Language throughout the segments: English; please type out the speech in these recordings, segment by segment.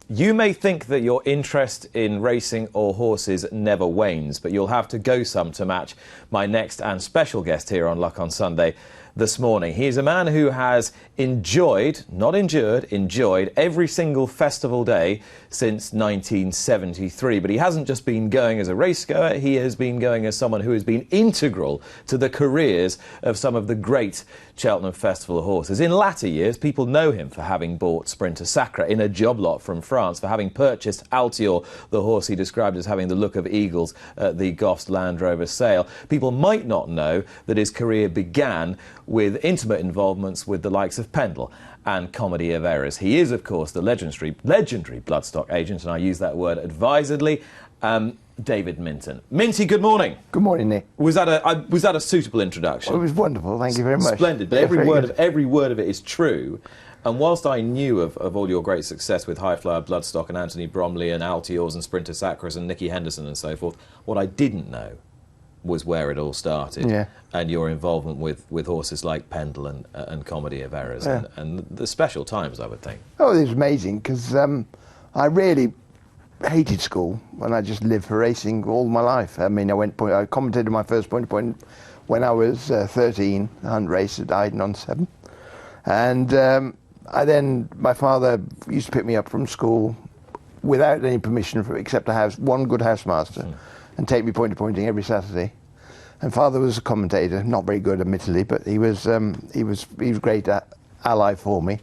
You may think that your interest in racing or horses never wanes, but you'll have to go some to match my next and special guest here on Luck on Sunday this morning. He's a man who has enjoyed, not endured, enjoyed every single festival day since 1973. But he hasn't just been going as a racegoer, he has been going as someone who has been integral to the careers of some of the great Cheltenham Festival horses. In latter years, people know him for having bought Sprinter Sakura in a job lot from France, for having purchased Altior, the horse he described as having the look of eagles at the Goffs Land Rover sale. People might not know that his career began with intimate involvements with the likes of Pendel and Comedy of Errors. He is, of course, the legendary Bloodstock agent, and I use that word advisedly, David Minton. Minty, good morning. Good morning, Nick. Was that a suitable introduction? Well, it was wonderful, thank you very much. Splendid, but every word of it is true. And whilst I knew of all your great success with High Flyer, Bloodstock and Anthony Bromley and Altiors and Sprinter Sakuras and Nicky Henderson and so forth, what I didn't know was where it all started, and your involvement with horses like Pendel and Comedy of Errors, and the special times, I would think. Oh, it was amazing, because I really hated school, and I just lived for racing all my life. I mean, I commentated my first point when I was 13, the hunt race at Iden on 7. And my father used to pick me up from school without any permission, except to have one good housemaster, and take me point-to-pointing every Saturday. And father was a commentator, not very good, admittedly, but he was a great ally for me.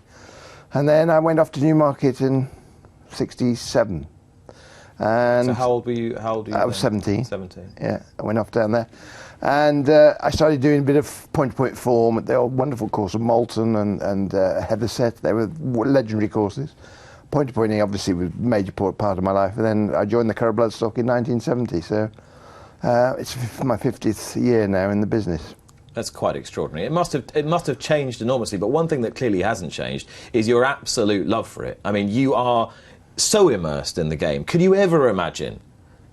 And then I went off to Newmarket in '67. And so how old were you? I was 17. 17. Yeah, I went off down there. And I started doing a bit of point-to-point form at the wonderful course of Malton and Heatherset. They were legendary courses. Point-to-pointing obviously was a major part of my life. And then I joined the Curragh Bloodstock in 1970. So it's my 50th year now in the business. That's quite extraordinary. It must have changed enormously. But one thing that clearly hasn't changed is your absolute love for it. I mean, you are so immersed in the game. Could you ever imagine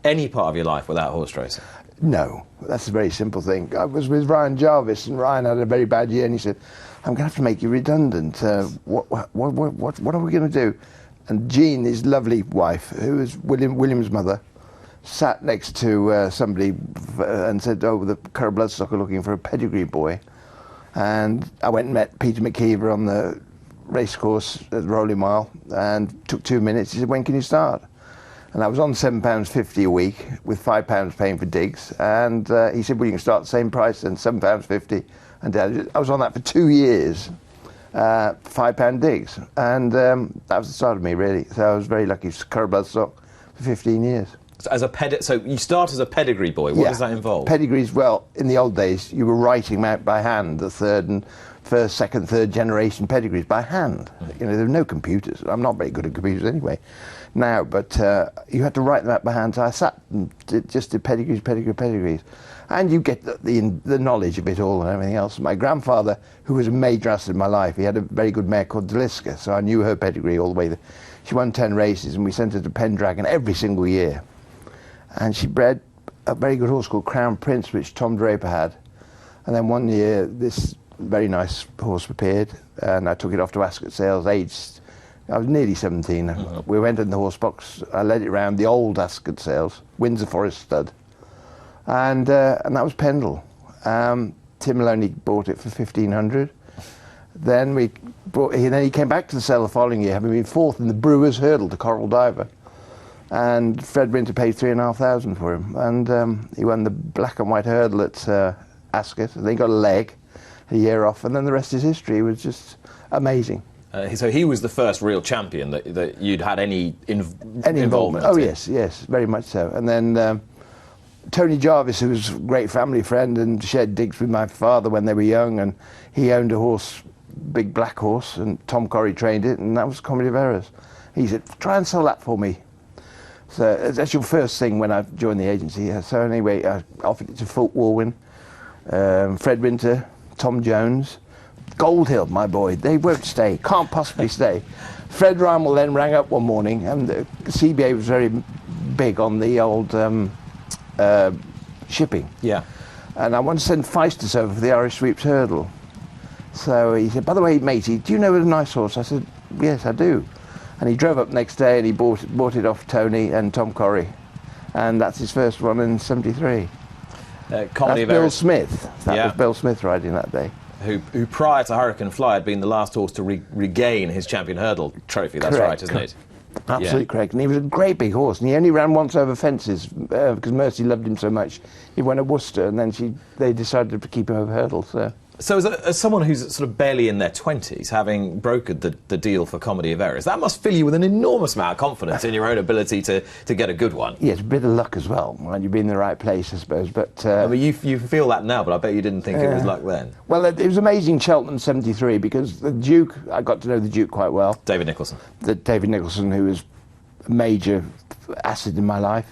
any part of your life without horse racing? No, that's a very simple thing. I was with Ryan Jarvis, and Ryan had a very bad year, and he said, "I'm going to have to make you redundant. What are we going to do?" And Jean, his lovely wife, who was William's mother, sat next to somebody and said, "Oh, the Curragh Bloodstock are looking for a pedigree boy." And I went and met Peter McKeever on the racecourse at the Rolling Mile, and took 2 minutes. He said, "When can you start?" And I was on £7.50 a week, with £5 paying for digs. And he said, "Well, you can start at the same price, then £7.50. And I was on that for 2 years, £5 digs. And that was the start of me, really. So I was very lucky. Curragh Bloodstock for 15 years. So you start as a pedigree boy. What does that involve? Pedigrees, well, in the old days, you were writing them out by hand, the first, second, third generation pedigrees by hand. You know, there were no computers. I'm not very good at computers anyway now, but you had to write them out by hand. So I sat and did pedigrees. And you get the knowledge of it all and everything else. My grandfather, who was a major asset in my life, he had a very good mare called Deliska, so I knew her pedigree all the way. She won 10 races, and we sent her to Pendragon every single year. And she bred a very good horse called Crown Prince, which Tom Draper had. And then one year, this very nice horse appeared, and I took it off to Ascot Sales, I was nearly 17. We went in the horse box, I led it round the old Ascot Sales, Windsor Forest stud. And that was Pendel. Tim Maloney bought it for £1,500. Then he came back to the sale the following year, having been fourth in the Brewers Hurdle to Coral Diver. And Fred Winter paid £3,500 for him. And he won the black and white hurdle at Ascot. And then he got a leg, a year off, and then the rest is history. It was just amazing. So he was the first real champion that you'd had any involvement Oh, in. yes, very much so. And then Tony Jarvis, who was a great family friend and shared digs with my father when they were young, and he owned a horse, big black horse, and Tom Corrie trained it, and that was Comedy of Errors. He said, "Try and sell that for me." So that's your first thing when I joined the agency. So anyway, I offered it to Fulk Walwyn, Fred Winter, Tom Jones, Gold Hill, my boy. They won't stay, can't possibly stay. Fred Rymel then rang up one morning, and the CBA was very big on the old shipping. Yeah. And I want to send Feistus over for the Irish Sweeps Hurdle. So he said, "By the way, matey, do you know a nice horse?" I said, "Yes, I do." And he drove up next day and he bought it off Tony and Tom Corrie. And that's his first one in 73. Comedy of Bill Errors. Smith. That was Bill Smith riding that day. Who prior to Hurricane Fly had been the last horse to regain his champion hurdle trophy. That's Correct. right, isn't it? Absolutely correct. And he was a great big horse. And he only ran once over fences because Mercy loved him so much. He went to Worcester and then they decided to keep him over hurdles. So as someone who's sort of barely in their 20s, having brokered the deal for Comedy of Errors, that must fill you with an enormous amount of confidence in your own ability to get a good one. Yes, a bit of luck as well. Right? You'd be in the right place, I suppose. But I mean, you feel that now, but I bet you didn't think it was luck then. Well, it was amazing Cheltenham 73 because the Duke, I got to know the Duke quite well. David Nicholson. David Nicholson, who was a major asset in my life.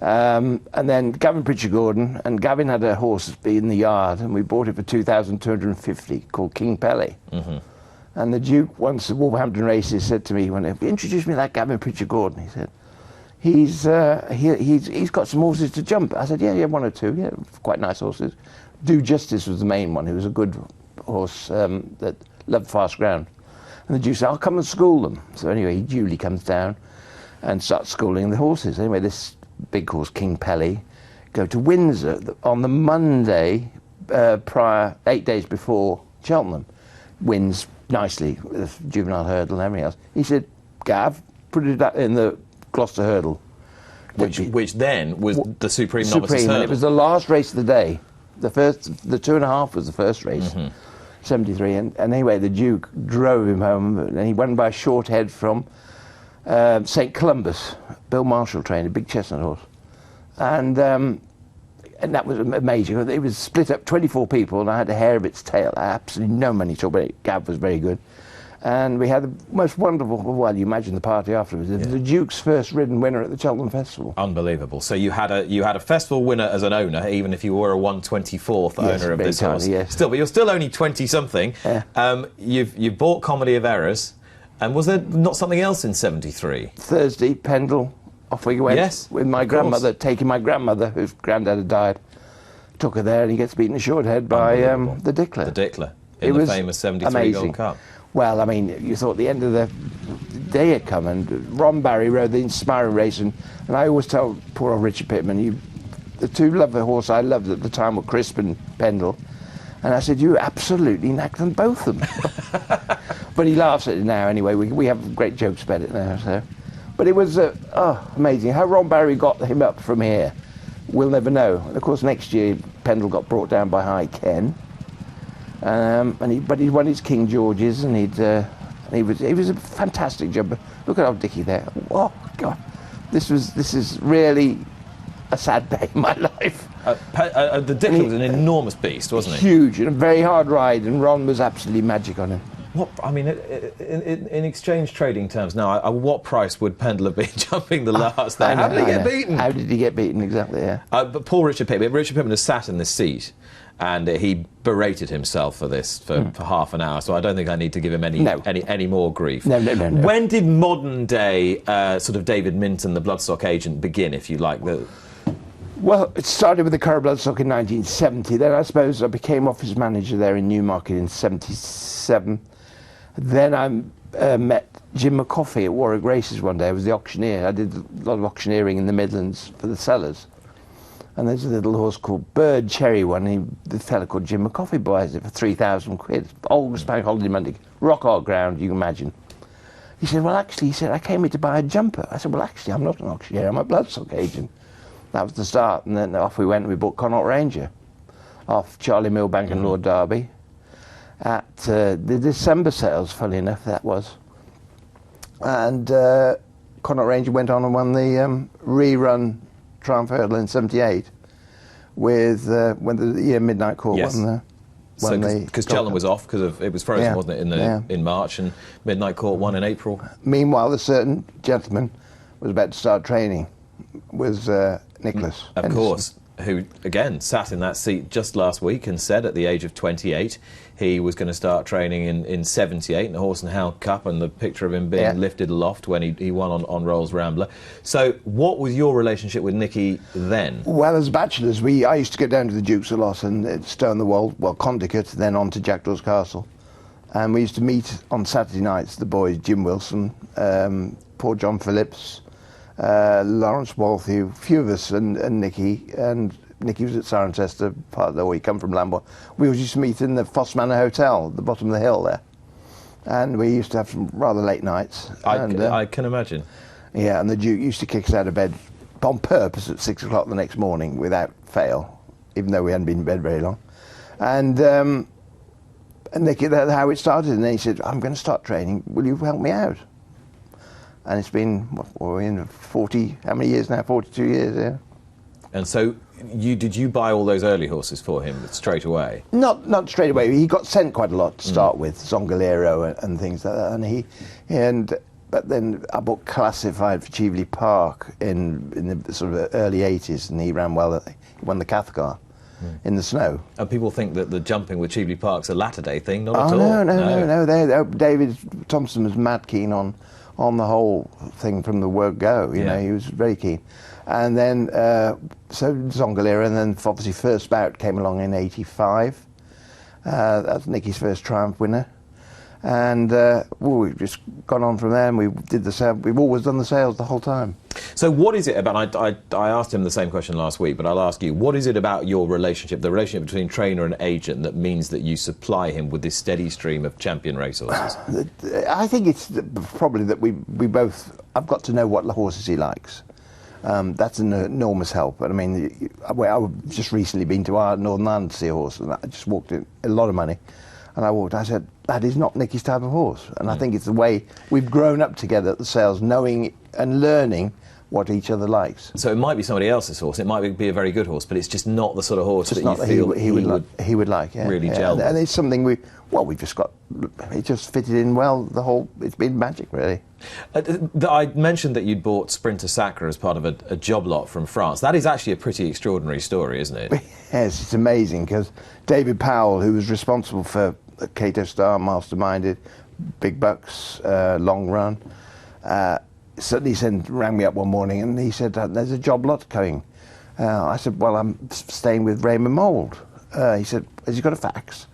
And then Gavin Pritchard-Gordon, and Gavin had a horse in the yard, and we bought it for 2,250 called King Pelly. Mm-hmm. And the Duke, once at Wolverhampton races, said to me, when he introduced me to that Gavin Pritchard-Gordon, he said, he's got some horses to jump. I said, yeah, one or two, yeah, quite nice horses. Do Justice was the main one. He was a good horse that loved fast ground. And the Duke said, I'll come and school them. So anyway, he duly comes down and starts schooling the horses. Anyway, this big horse, King Pelly, go to Windsor on the Monday prior, 8 days before Cheltenham. Wins nicely with the juvenile hurdle and everything else. He said, Gav, put it in the Gloucester hurdle. Which then was the Supreme Novices Hurdle. And it was the last race of the day. The 2.5 was the first race, 73. And anyway, the Duke drove him home, and he went by a short head from St. Columbus. Bill Marshall trained a big chestnut horse, and that was amazing. It was split up 24 people, and I had a hair of its tail. I had absolutely no money to talk about it. Gav was very good, and we had the most wonderful. Well, you imagine the party afterwards. The Duke's first ridden winner at the Cheltenham Festival. Unbelievable. So you had a festival winner as an owner, even if you were a 1/24th owner of this horse. Yes. Still, but you're still only 20 something. Yeah. You've bought Comedy of Errors. And was there not something else in 73? Thursday, Pendel, off we went. Yes, with my grandmother, taking my grandmother, whose granddad had died. Took her there, and he gets beaten a short head by the Dickler. The Dickler, in the famous 73 amazing. Gold Cup. Well, I mean, you thought the end of the day had come, and Ron Barry rode the inspiring race, and I always tell poor old Richard Pittman, the two loved the horse I loved at the time were Crisp and Pendel. And I said, you absolutely knacked them, both of them. But he laughs at it now anyway. We have great jokes about it now. So, but it was amazing. How Ron Barry got him up from here, we'll never know. And of course, next year, Pendel got brought down by High Ken. But he won his King George's, and he was a fantastic jumper. Look at old Dickie there. Oh, God. This is really a sad day in my life. The Dickler was an enormous beast, wasn't he? Huge, and a very hard ride, and Ron was absolutely magic on him. What, I mean, in exchange trading terms now, at what price would Pendel have been jumping the last there? How did he get beaten? How did he get beaten, exactly, yeah. But poor Richard Pittman has sat in this seat, and he berated himself for this for half an hour, so I don't think I need to give him any more grief. No. When did modern day sort of David Minton, the Bloodstock agent, begin, if you like? Well, it started with the Curragh Bloodstock in 1970. Then I suppose I became office manager there in Newmarket in 77. Then I met Jim McCoffey at Warwick Races one day. I was the auctioneer. I did a lot of auctioneering in the Midlands for the sellers. And there's a little horse called Bird Cherry one. The fella called Jim McCoffey buys it for 3,000 quid. Old Bank Holiday Monday. Rock hard ground, you can imagine. He said, well, actually, I came here to buy a jumper. I said, well, actually, I'm not an auctioneer. I'm a Bloodstock agent. That was the start, and then off we went, and we bought Connaught Ranger off Charlie Millbank and Lord Derby at the December sales, funny enough, that was. And Connaught Ranger went on and won the rerun Triumph Hurdle in 78 with when the year Midnight Court won the... Because Cheltenham was off because it was frozen, wasn't it, in March, and Midnight Court won in April. Meanwhile, a certain gentleman was about to start training, was Nicholas Of course, who, again, sat in that seat just last week and said at the age of 28 he was going to start training in 78 in the Horse and Hound Cup, and the picture of him being lifted aloft when he won on Rolls Rambler. So what was your relationship with Nicky then? Well, as bachelors, I used to go down to the Duke's a lot and Stone the Wold, well, Condicott, then on to Jackdaw's Castle. And we used to meet on Saturday nights, the boys, Jim Wilson, poor John Phillips, Lawrence Walthew, a few of us, and Nicky. And Nicky was at Cirencester, part of the way he come from Lambourn. We always used to meet in the Foss Manor Hotel, at the bottom of the hill there. And we used to have some rather late nights. I can imagine. Yeah, and the Duke used to kick us out of bed on purpose at 6 o'clock the next morning without fail, even though we hadn't been in bed very long. And Nicky, that's how it started. And then he said, I'm going to start training. Will you help me out? And it's been, what, we're in 40, how many years now? 42 years, yeah. And so, did you buy all those early horses for him straight away? Not straight away. He got sent quite a lot to start with, Zongolero and things like that. But then I bought Classified for Cheveley Park in the sort of early 80s, and he ran well. He won the Cathcar in the snow. And people think that the jumping with Cheveley Park's a latter-day thing. Not at all. No. David Thompson was mad keen on the whole thing from the word go. You know, he was very keen. And then, so Zongolera, and then obviously First Bout came along in 85. That's Nicky's first Triumph winner. And we've just gone on from there, and we did the sale. We've always done the sales the whole time. So what is it about, I asked him the same question last week, but I'll ask you, what is it about your relationship, the relationship between trainer and agent, that means that you supply him with this steady stream of champion racehorses? I think it's probably that we both, I've got to know what the horses he likes. That's an enormous help. I mean, I've just recently been to Northern Ireland to see a horse, and I just walked in, a lot of money. And I said, that is not Nicky's type of horse. And I think it's the way we've grown up together at the sales, knowing and learning what each other likes. So it might be somebody else's horse, it might be a very good horse, but it's just not the sort of horse that you feel he would like, yeah. Really gel with. And it's something we've just got, it just fitted in well, it's been magic, really. I mentioned that you'd bought Sprinter Sakura as part of a job lot from France. That is actually a pretty extraordinary story, isn't it? Yes, it's amazing, because David Powell, who was responsible for Cato Star, Masterminded, Big Bucks, Long Run, suddenly rang me up one morning and he said, there's a job lot coming. I said, well, I'm staying with Raymond Mould. He said, has he got a fax?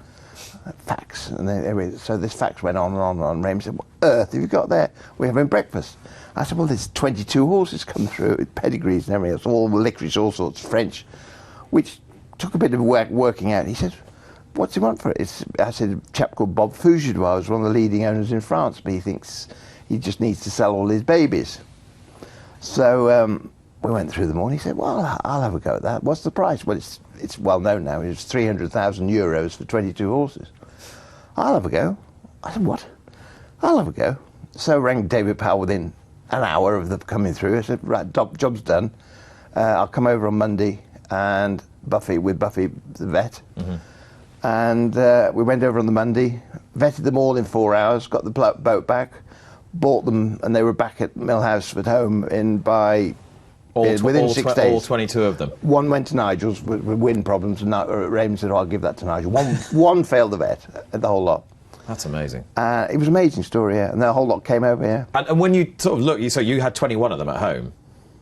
Fax. And then, so this fax went on and on and on. Raymond said, what earth have you got there? We're having breakfast. I said, well, there's 22 horses come through with pedigrees and everything else, all licorice, all sorts, French, which took a bit of working out. He said, what's he want for it? I said, a chap called Bob Fougedois was one of the leading owners in France, but he thinks he just needs to sell all his babies. So we went through them all, and he said, well, I'll have a go at that. What's the price? Well, it's well known now. It's 300,000 euros for 22 horses. I'll have a go. I said, what? I'll have a go. So I rang David Powell within an hour of them coming through. I said, right, job's done. I'll come over on Monday, and Buffy the vet. Mm-hmm. And we went over on the Monday, vetted them all in 4 hours, got the boat back, bought them, and they were back at Millhouse at home within 6 days. All 22 of them. One went to Nigel's with wind problems, and Raymond said, I'll give that to Nigel. One failed the vet, the whole lot. That's amazing. It was an amazing story, yeah. And the whole lot came over here. And when you sort of look, so you had 21 of them at home.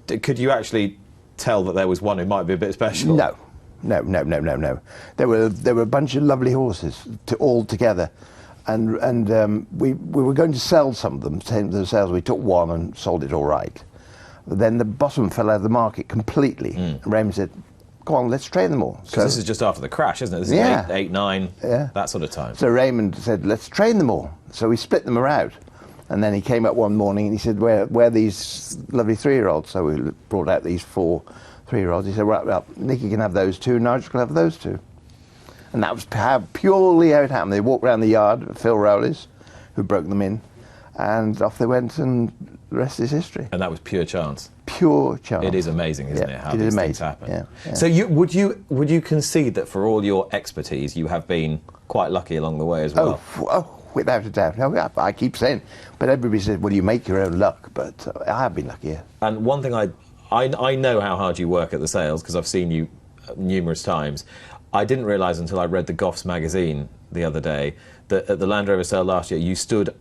Could you actually tell that there was one who might be a bit special? No. There were a bunch of lovely horses all together. And we were going to sell some of them. The sales, we took one and sold it all right. But then the bottom fell out of the market completely. And Raymond said, go on, let's train them all. So this is just after the crash, isn't it? This is 8, 9, that sort of time. So Raymond said, let's train them all. So we split them out. And then he came up one morning and he said, where are these lovely 3-year-olds? So we brought out these 4 3-year-olds. He said, well, Nicky can have those 2, Nigel can have those 2. And that was purely how it happened. They walked around the yard, Phil Rowley's, who broke them in, and off they went, and the rest is history. And that was pure chance. Pure chance. It is amazing, isn't it, how these things happen? Yeah. So would you concede that for all your expertise, you have been quite lucky along the way as well? Oh, without a doubt. I keep saying, but everybody says, well, you make your own luck, but I have been lucky, yeah. And one thing I know how hard you work at the sales, because I've seen you numerous times. I didn't realise until I read the Goffs magazine the other day that at the Land Rover sale last year you stood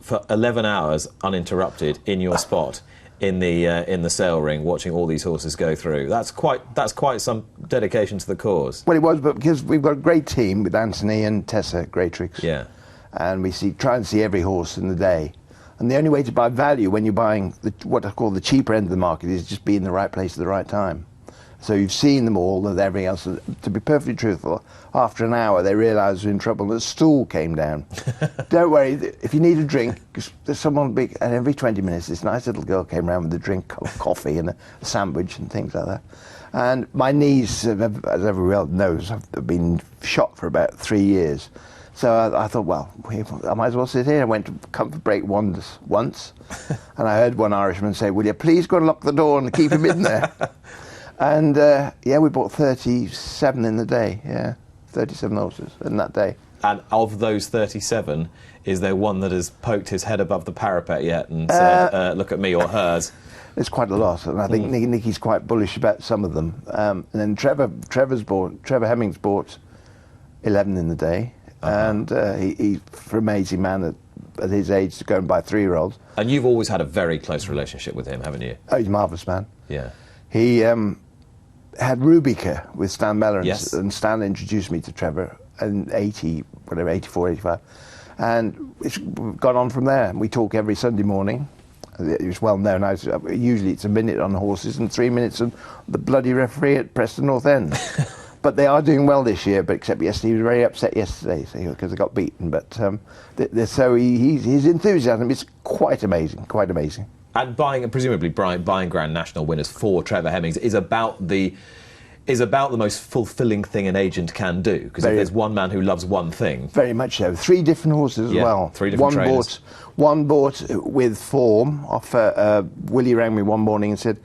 for 11 hours uninterrupted in your spot in the sale ring watching all these horses go through. That's quite some dedication to the cause. Well, it was, but because we've got a great team with Anthony and Tessa Greatrix. Yeah. and try and see every horse in the day. And the only way to buy value when you're buying what I call the cheaper end of the market is just be in the right place at the right time. So you've seen them all and everything else. To be perfectly truthful, after an hour they realised they're in trouble and the stool came down. Don't worry, if you need a drink, there's someone big, and every 20 minutes this nice little girl came round with a drink, coffee and a sandwich and things like that. And my knees, as everyone knows, have been shot for about 3 years. So I thought, well, I might as well sit here. I went to comfort break once, and I heard one Irishman say, will you please go and lock the door and keep him in there? And we bought 37 in the day, 37 horses in that day. And of those 37, is there one that has poked his head above the parapet yet and said, look at me, or hers? There's quite a lot, and I think Nicky's quite bullish about some of them. And then Trevor Hemmings bought 11 in the day. And he's an amazing man at his age to go and buy 3-year-olds. And you've always had a very close relationship with him, haven't you? Oh, he's a marvellous man. Yeah. He had Rubica with Stan Mellor, yes. And Stan introduced me to Trevor in 84, 85. And it's gone on from there. We talk every Sunday morning. It's well known. Usually it's a minute on the horses and 3 minutes on the bloody referee at Preston North End. But they are doing well this year, but except yesterday, he was very upset yesterday because they got beaten. But so his enthusiasm is quite amazing, quite amazing. And presumably buying Grand National winners for Trevor Hemmings is about the most fulfilling thing an agent can do. Because if there's one man who loves one thing, very much so. 3 different horses as well. 3 different trainers. One bought with form off. Willie rang me one morning and said,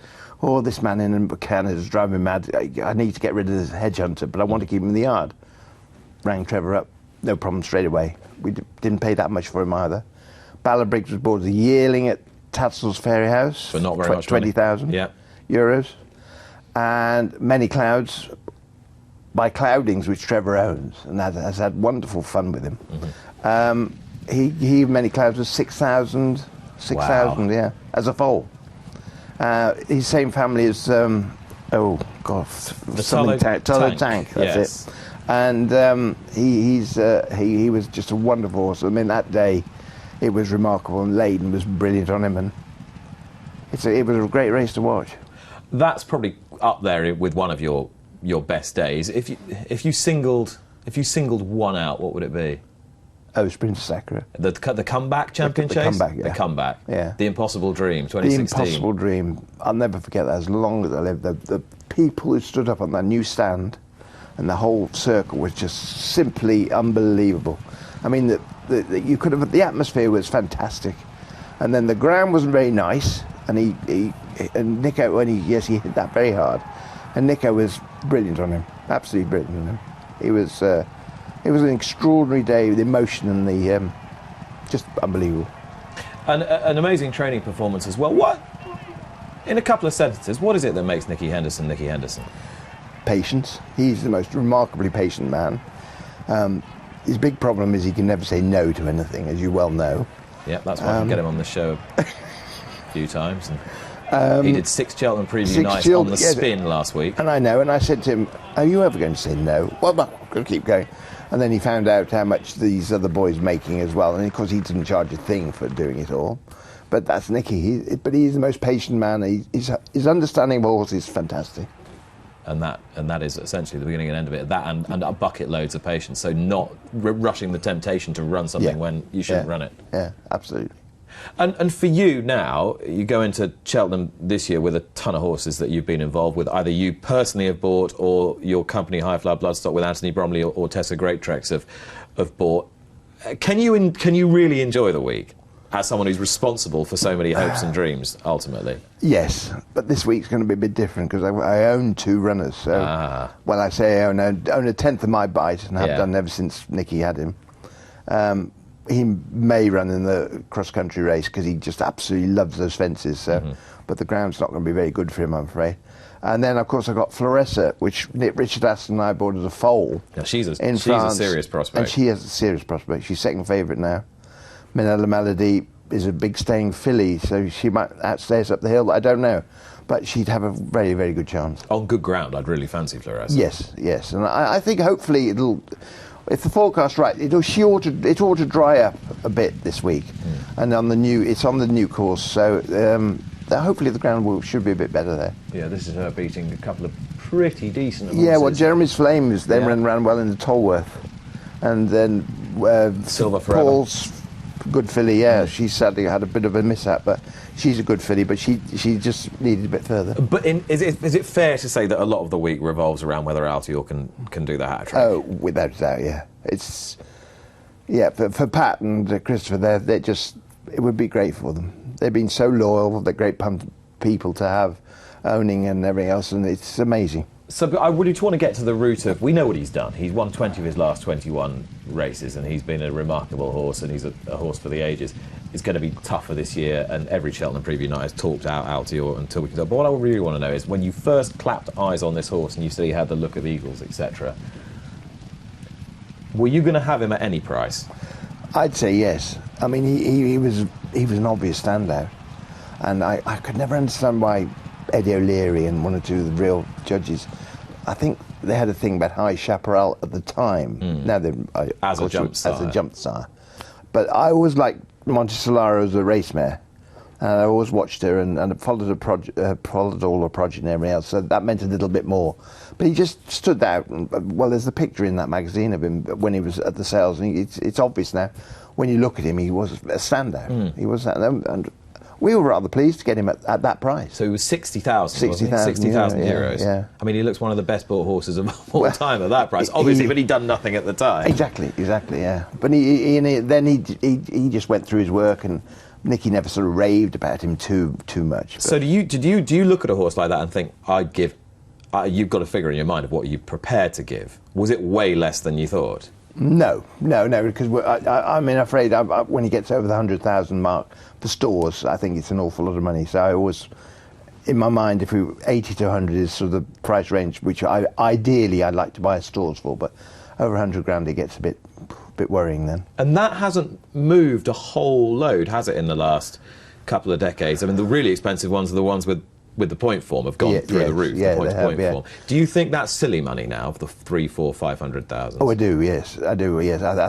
oh, this man in Canada's driving me mad. I need to get rid of this Hedge Hunter, but I want to keep him in the yard. Rang Trevor up, no problem, straight away. We didn't pay that much for him either. Ballabriggs was bought as a yearling at Tatzel's Fairy House for not very much 20,000 euros. And Many Clouds by Cloudings, which Trevor owns, and has had wonderful fun with him. He Many Clouds was 6,000, wow. As a foal. His same family as the Tullow Tank. That's it. And he was just a wonderful horse. I mean, that day it was remarkable, and Leyden was brilliant on him, and it was a great race to watch. That's probably up there with one of your best days. If you singled one out, what would it be? Oh, Sprinter Sakura. The comeback champion chase? The comeback. Yeah. The Impossible Dream, 2016. The Impossible Dream. I'll never forget that as long as I live. The people who stood up on that new stand and the whole circle was just simply unbelievable. I mean, the atmosphere was fantastic. And then the ground wasn't very nice, and Nico, he hit that very hard. And Nico was brilliant on him, absolutely brilliant on him. It was an extraordinary day with emotion and just unbelievable. And an amazing training performance as well. In a couple of sentences, what is it that makes Nicky Henderson Nicky Henderson? Patience. He's the most remarkably patient man. His big problem is he can never say no to anything, as you well know. Yeah, that's why I can get him on the show a few times. And he did 6 Cheltenham preview nights on the spin last week. And I know, and I said to him, are you ever going to say no? Well, I'm going to keep going. And then he found out how much these other boys making as well, and of course he didn't charge a thing for doing it all. But that's Nicky. But he's the most patient man. His understanding of horses is fantastic. And that is essentially the beginning and end of it. That and a bucket loads of patience. So not rushing the temptation to run something when you shouldn't run it. Yeah, absolutely. And for you now, you go into Cheltenham this year with a ton of horses that you've been involved with. Either you personally have bought, or your company High Flower Bloodstock with Anthony Bromley or Tessa Greattrex have bought. Can you really enjoy the week as someone who's responsible for so many hopes and dreams, ultimately? Yes, but this week's going to be a bit different because I own 2 runners. So, well, I say I own a tenth of my bite, and have done ever since Nicky had him. He may run in the cross-country race because he just absolutely loves those fences. So, but the ground's not going to be very good for him, I'm afraid. And then, of course, I've got Floressa, which Richard Aston and I bought as a foal. Now, she's a serious prospect. And she has a serious prospect. She's second favourite now. Minella Melody is a big staying filly, so she might outstay us up the hill. I don't know. But she'd have a very, very good chance. On good ground, I'd really fancy Floressa. Yes. And I think hopefully it'll... If the forecast right, it ought to dry up a bit this week, and it's on the new course, so hopefully the ground should be a bit better there. Yeah, this is her beating a couple of pretty decent horses. Yeah, well, Jeremy's Flames then ran well into Tolworth, and then Silver Forever. Paul's good filly. Yeah, she sadly had a bit of a mishap, but she's a good filly. But she just needed a bit further. But is it fair to say that a lot of the week revolves around whether Altior can do the hat trick? Oh, without a doubt, yeah. It's for Pat and Christopher, it would be great for them. They've been so loyal. They're great people to have owning and everything else, and it's amazing. So I really want to get to the root of, we know what he's done. He's won 20 of his last 21 races, and he's been a remarkable horse, and he's a horse for the ages. It's going to be tougher this year, and every Cheltenham preview night has talked out Altior until we can tell. But what I really want to know is, when you first clapped eyes on this horse and you said he had the look of eagles, etc., were you going to have him at any price? I'd say yes. I mean, he was an obvious standout, and I could never understand why Eddie O'Leary and one or two of the real judges, I think they had a thing about High Chaparral at the time. Now they're as a jump sire. But I always liked Montesolaro as a race mare, and I always watched her and followed all her progeny and everything else. So that meant a little bit more. But he just stood out. Well, there's the picture in that magazine of him when he was at the sales, and it's obvious now. When you look at him, he was a standout. He was, and we were rather pleased to get him at that price. So he was 60,000, 60,000 euros. Yeah. I mean, he looks one of the best bought horses of all time at that price, obviously, but he'd done nothing at the time. Exactly, yeah. But he just went through his work, and Nicky never sort of raved about him too much. But. So do you look at a horse like that and think, you've got a figure in your mind of what you're prepared to give? Was it way less than you thought? No, because I'm afraid when he gets over the 100,000 mark for stores, I think it's an awful lot of money. So I always, in my mind, 80 to 100 is sort of the price range which ideally I'd like to buy stores for, but over 100 grand it gets a bit worrying then. And that hasn't moved a whole load, has it, in the last couple of decades? I mean, the really expensive ones are the ones with the point form have gone through the roof, the point form. Do you think that's silly money now, the 300,000, 400,000, 500,000? Oh, I do, yes. I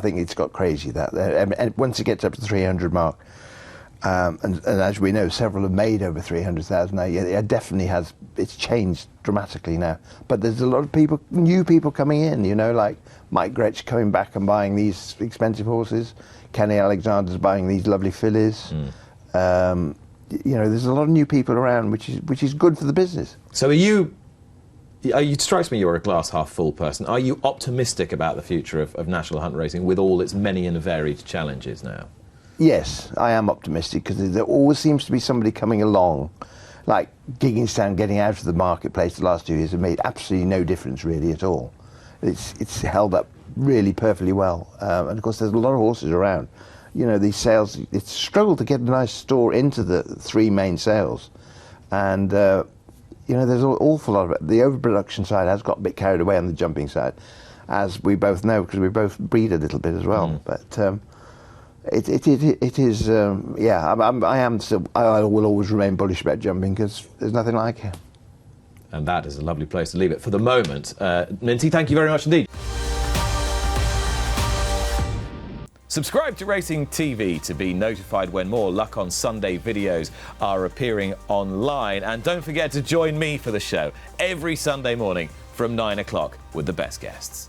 think it's got crazy, that. And once it gets up to the 300 mark, and as we know, several have made over 300,000 now. Yeah, it definitely has. It's changed dramatically now. But there's a lot of new people coming in, like Mike Gretsch coming back and buying these expensive horses. Kenny Alexander's buying these lovely fillies. There's a lot of new people around, which is good for the business. So it strikes me you're a glass half full person. Are you optimistic about the future of national hunt racing with all its many and varied challenges now? Yes, I am optimistic, because there always seems to be somebody coming along. Like Gigginstown getting out of the marketplace the last 2 years have made absolutely no difference really at all. It's held up really perfectly well, and of course there's a lot of horses around. These sales, it's struggled to get a nice store into the three main sales. And, there's an awful lot of it. The overproduction side has got a bit carried away on the jumping side, as we both know, because we both breed a little bit as well. But it is, I will always remain bullish about jumping, because there's nothing like it. And that is a lovely place to leave it for the moment. Minty, thank you very much indeed. Subscribe to Racing TV to be notified when more Luck on Sunday videos are appearing online. And don't forget to join me for the show every Sunday morning from 9 o'clock with the best guests.